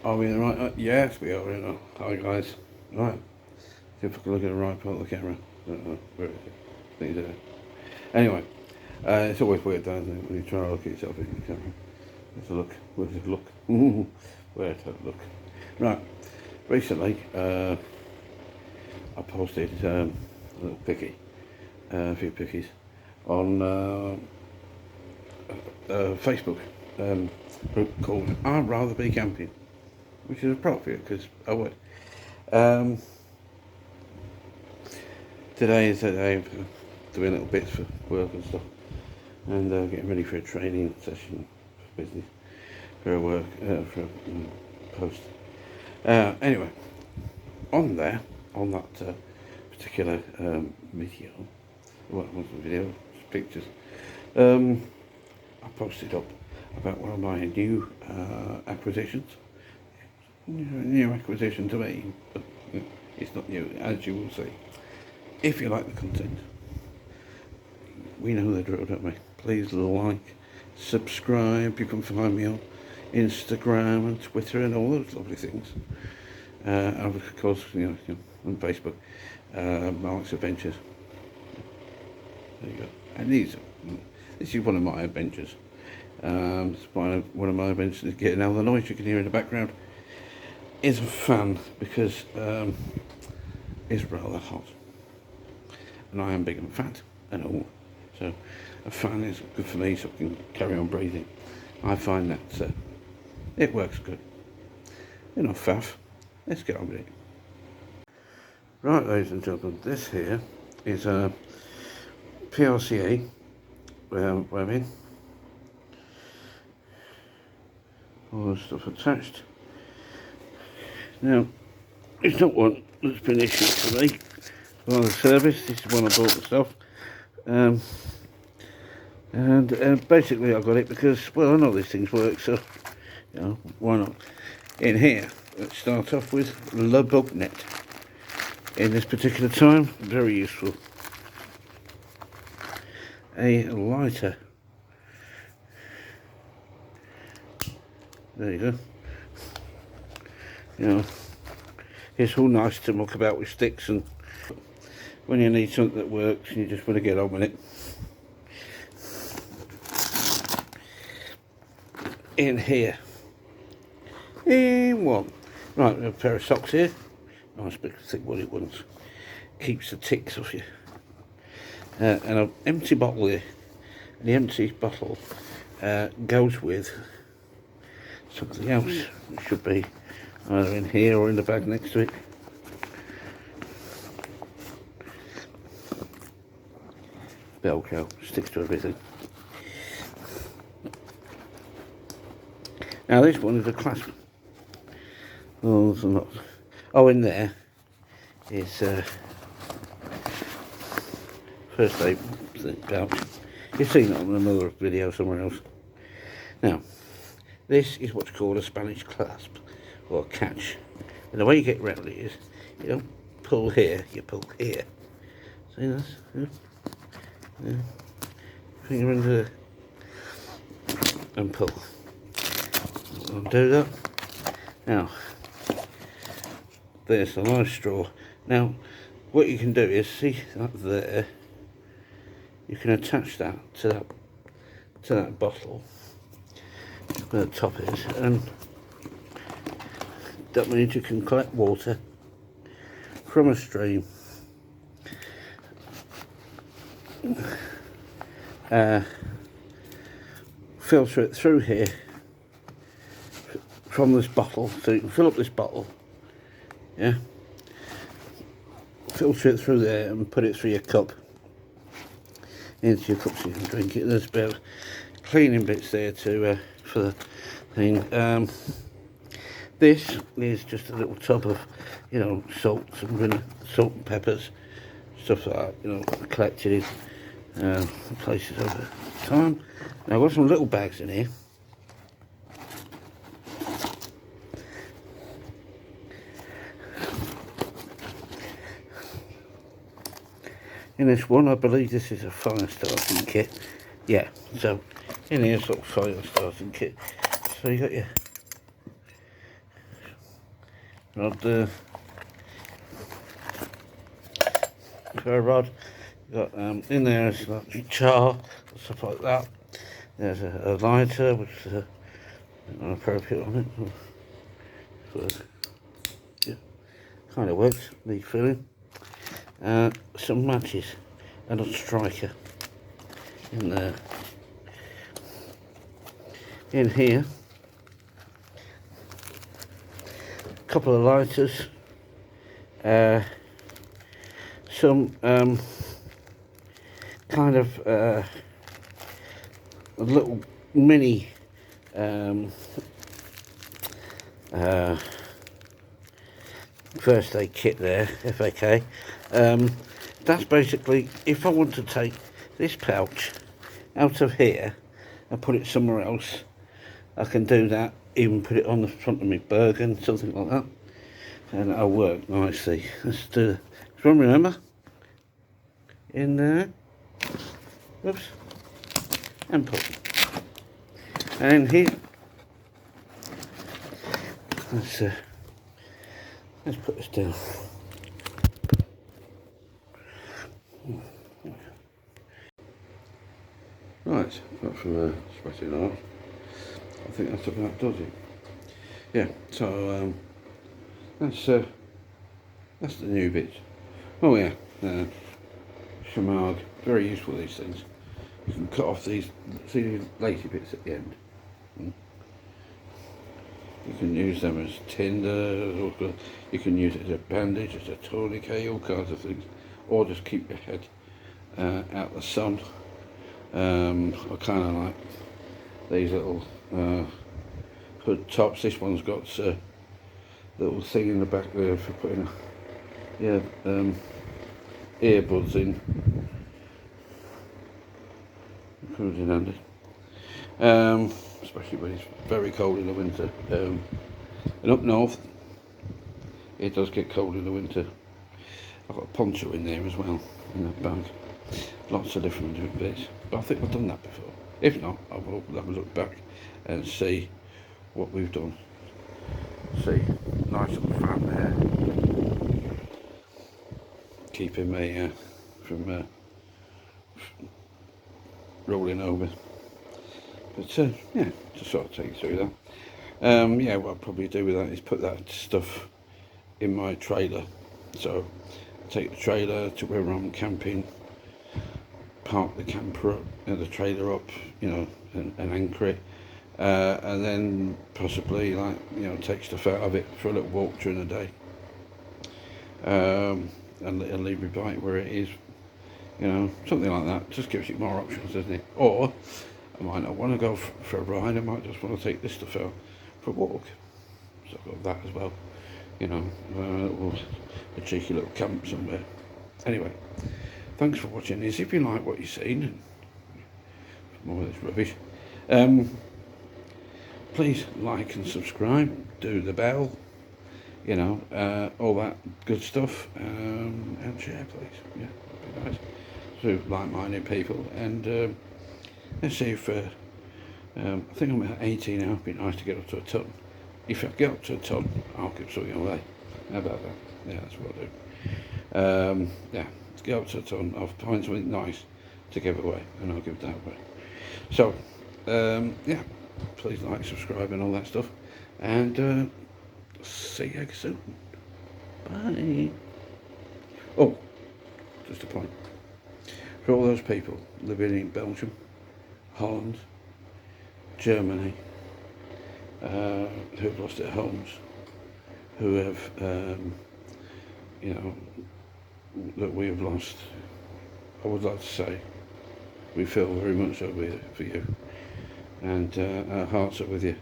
Are we in the right? Yes, we are in the. Hi guys. Right. See if I can look at the right part of the camera. Where is it? I think it's there. Anyway, it's always weird, though, isn't it, when you try to look at yourself in the camera. Let's look. Where's it look? Where to look? Right. Recently, I posted a little picky, a few pickies on Facebook group called I'd Rather Be Camping, which is appropriate because I would. Today is a day of doing little bits for work and stuff, and getting ready for a training session for business, for a work, for a post. Anyway, on there, on that particular video, well, it wasn't a video, it's pictures, I posted up about one of my new acquisitions. New acquisition to me, but it's not new, as you will see. If you like the content, we know the drill, don't we? Please like, subscribe. You can find me on Instagram and Twitter and all those lovely things. And of course, on Facebook, Mark's Adventures. There you go. And this is one of my adventures. One of my adventures is getting out of the noise you can hear in the background. Is fun because it's rather hot. And I am big and fat and all, so a fan is good for me so I can carry on breathing. I find that it works good. Enough faff, let's get on with it. Right, ladies and gentlemen, this here is a PRCA webbing, all the stuff attached. Now, it's not one that's been issued to me by the service. This is one I bought myself, and basically I got it because, well, I know these things work, so why not? In here, let's start off with Le Bug Net. In this particular time, very useful. A lighter. There you go. It's all nice to muck about with sticks, and when you need something that works and you just want to get on with it. In here. In one. Right, a pair of socks here. Nice big thick woolly ones. Keeps the ticks off you. And an empty bottle here. And the empty bottle goes with something else. It should be either in here or in the bag next to it. Velcro, sticks to everything. Now this one is a clasp. Oh, there's a lot. Oh, in there is first aid pouch. You've seen it on another video somewhere else. Now, this is what's called a Spanish clasp, or catch. And the way you get around it is, you don't pull here, you pull here. See this? Yeah. Finger under and pull. Undo that. Now, there's a nice straw. Now, what you can do is, see that there, you can attach that to that bottle where the top is, and that means you can collect water from a stream, filter it through here from this bottle, so you can fill up this bottle, filter it through there and put it through your cup, into your cup so you can drink it. There's about cleaning bits there to for the thing. This is just a little tub of, salts and salt and peppers, stuff like that, collected in places over time. Now I've got some little bags in here. In this one, I believe this is a fire starting kit. Yeah, so in here, sort of fire starting kit. So you got your rod, ferro rod. Got in there is like char, stuff like that. There's a lighter, which is appropriate on it. So, yeah, kind of works. Need filling. Some matches and a striker in there. In here, a couple of lighters, some kind of a little mini first aid kit there, FAK. That's basically, if I want to take this pouch out of here and put it somewhere else, I can do that, even put it on the front of my Bergen, something like that, and it'll work nicely. Let's do it. Remember, in there, oops, and put, and here, let's put this down. Right, apart from sweating off, I think that's about does it. Yeah, so that's the new bit. Oh yeah, Shimag, very useful these things. You can cut off these, see these lacy bits at the end. You can use them as tinder, or you can use it as a bandage, as a tourniquet, all kinds of things, or just keep your head out the sun. I kind of like these little hood tops. This one's got a little thing in the back there for putting earbuds in. Comes in handy, especially when it's very cold in the winter. And up north, it does get cold in the winter. I've got a poncho in there as well, in that bag. Lots of different bits, but I think I've done that before. If not, I will have a look back and see what we've done. See, nice little fan there, keeping me from rolling over. But yeah, just sort of take you through that. Yeah, what I'll probably do with that is put that stuff in my trailer. So take the trailer to where I'm camping, park the camper up, the trailer up, you know, and anchor it, and then possibly, like, you know, take stuff out of it for a little walk during the day, and leave my bike where it is, you know, something like that. Just gives you more options, doesn't it? Or I might not want to go for a ride, I might just want to take this stuff out for a walk, so I've got that as well, you know, a cheeky little camp somewhere. Anyway, thanks for watching this. If you like what you've seen, and more of this rubbish, please like and subscribe, do the bell, you know, all that good stuff, and share, please. Yeah, that'd be nice. To like-minded people, and let's see if I think I'm at 80 now. It'd be nice to get up to a ton. If I get up to a ton, I'll give something away. How about that? Yeah, that's what I'll do. Yeah, let's get up to a ton. I'll find something nice to give away, and I'll give that away. So, yeah, please like, subscribe, and all that stuff, and see you soon. Bye. Oh, just a point. For all those people living in Belgium, Holland, Germany, who've lost their homes, who have, you know, that we have lost, I would like to say we feel very much so for you, and our hearts are with you.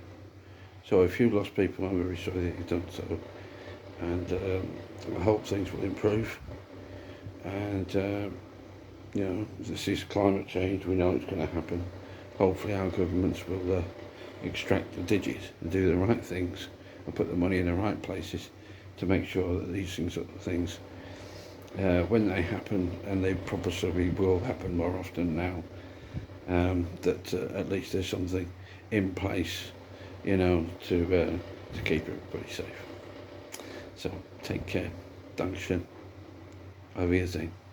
So if you've lost people, I'm very sorry that you've done so, and I hope things will improve, and you know, this is climate change, we know it's going to happen. Hopefully our governments will extract the digits and do the right things and put the money in the right places to make sure that these things, when they happen, and they probably will happen more often now, that at least there's something in place, you know, to keep everybody safe. So take care. Dankeschön. Auf Wiedersehen.